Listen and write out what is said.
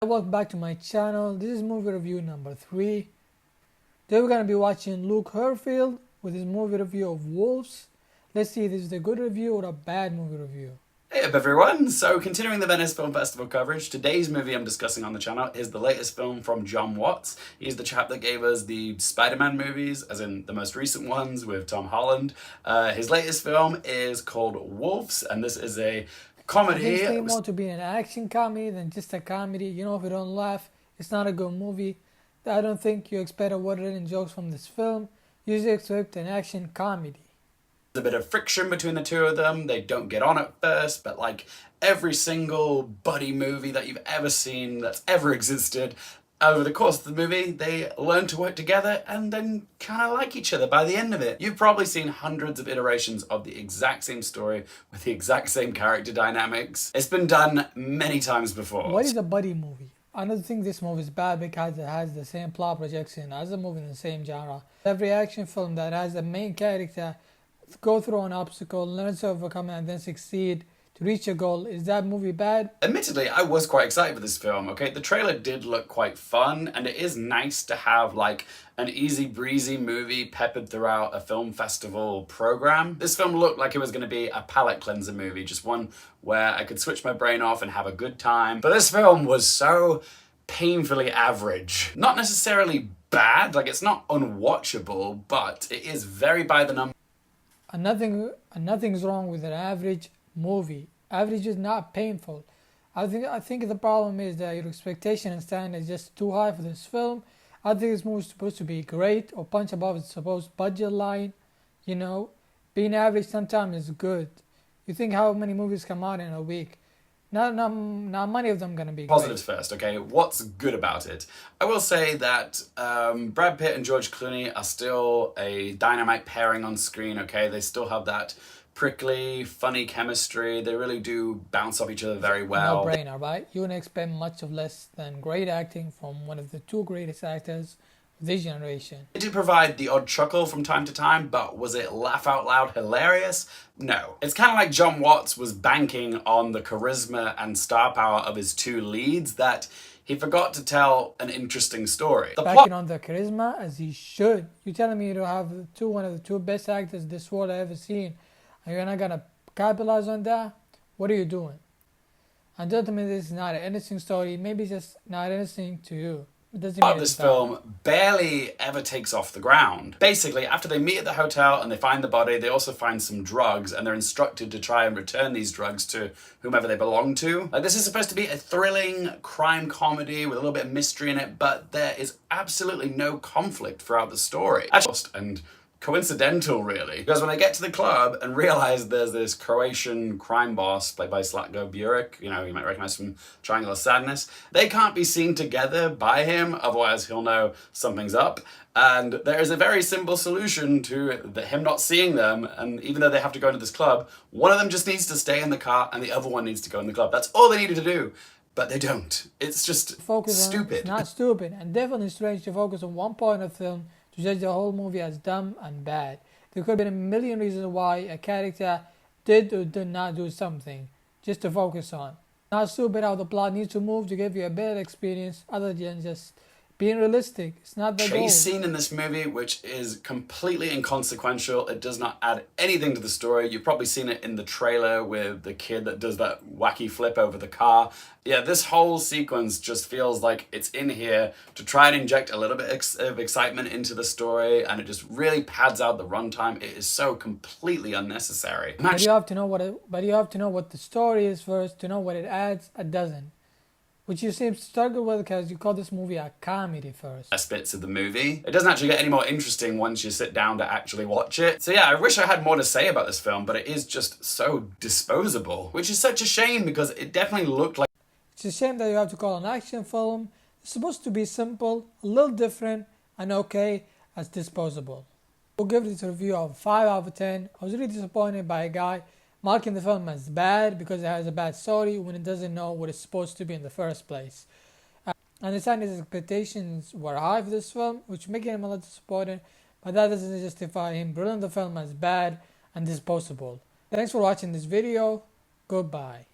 Welcome back to my channel. This is movie review number 3. Today we're going to be watching Luke Herfield with his movie review of Wolves. Let's see if this is a good review or a bad movie review. Hey up everyone! So continuing the Venice Film Festival coverage, today's movie I'm discussing on the channel is the latest film from Jon Watts. He's the chap that gave us the Spider-Man movies, as in the most recent ones with Tom Holland. His latest film is called Wolves, and this is a comedy. I think it's more to be an action comedy than just a comedy. You know, if you don't laugh, it's not a good movie. I don't think you expect well-written jokes from this film. You just expect an action comedy. There's a bit of friction between the two of them. They don't get on at first, but like every single buddy movie that you've ever seen that's ever existed, over the course of the movie, they learn to work together and then kind of like each other by the end of it. You've probably seen hundreds of iterations of the exact same story with the exact same character dynamics. It's been done many times before. What is a buddy movie? I don't think this movie is bad because it has the same plot projection as a movie in the same genre. Every action film that has a main character go through an obstacle, learn to overcome it, and then succeed to reach a goal. Is that movie bad? Admittedly, I was quite excited for this film, okay? The trailer did look quite fun, and it is nice to have like an easy breezy movie peppered throughout a film festival program. This film looked like it was going to be a palate cleanser movie, just one where I could switch my brain off and have a good time. But this film was so painfully average. Not necessarily bad, like it's not unwatchable, but it is very by the numbers. Nothing's wrong with an average movie. Average is not painful. I think the problem is that your expectation and standard is just too high for this film. I think this movie is supposed to be great or punch above its supposed budget line. You know, being average sometimes is good. You think how many movies come out in a week? Not many of them gonna be Positives great. first, okay? What's good about it? I will say that Brad Pitt and George Clooney are still a dynamite pairing on screen, okay? They still have that prickly, funny chemistry. They really do bounce off each other very well. No-brainer, right? You wouldn't expect much of less than great acting from one of the two greatest actors of this generation. It did provide the odd chuckle from time to time, but was it laugh out loud hilarious? No. It's kind of like Jon Watts was banking on the charisma and star power of his two leads that he forgot to tell an interesting story. Banking on the charisma as he should. You're telling me you have one of the two best actors this world I've ever seen, and you're not gonna capitalize on that? What are you doing? And ultimately, this is not an interesting story. Maybe it's just not interesting to you. This film barely ever takes off the ground. Basically, after they meet at the hotel and they find the body, they also find some drugs, and they're instructed to try and return these drugs to whomever they belong to. Like, this is supposed to be a thrilling crime comedy with a little bit of mystery in it, but there is absolutely no conflict throughout the story. And coincidental, really, because when I get to the club and realize there's this Croatian crime boss played by Slatko Buric, you know, you might recognize from Triangle of Sadness, they can't be seen together by him, otherwise he'll know something's up. And there is a very simple solution to him not seeing them, and even though they have to go into this club, one of them just needs to stay in the car and the other one needs to go in the club. That's all they needed to do. But they don't. It's just stupid. It's not stupid, and definitely strange to focus on one point of the film to judge the whole movie as dumb and bad. There could have been a million reasons why a character did or did not do something, just to focus on. Not stupid how the plot needs to move to give you a better experience other than just being realistic. It's not the goal. Chase scene in this movie, which is completely inconsequential. It does not add anything to the story. You've probably seen it in the trailer with the kid that does that wacky flip over the car. Yeah, this whole sequence just feels like it's in here to try and inject a little bit of excitement into the story, and it just really pads out the runtime. It is so completely unnecessary. But you have to know what the story is first to know what it adds or doesn't. Which you seem to struggle with because you call this movie a comedy first. Best bits of the movie. It doesn't actually get any more interesting once you sit down to actually watch it. So yeah, I wish I had more to say about this film, but it is just so disposable, which is such a shame because it definitely looked like... It's a shame that you have to call an action film. It's supposed to be simple, a little different, and okay as disposable. We'll give this a review of 5 out of 10. I was really disappointed by a guy marking the film as bad because it has a bad story when it doesn't know what it's supposed to be in the first place. I understand his expectations were high for this film, which made him a little disappointed, but that doesn't justify him brilliant the film as bad and disposable. Thanks for watching this video. Goodbye.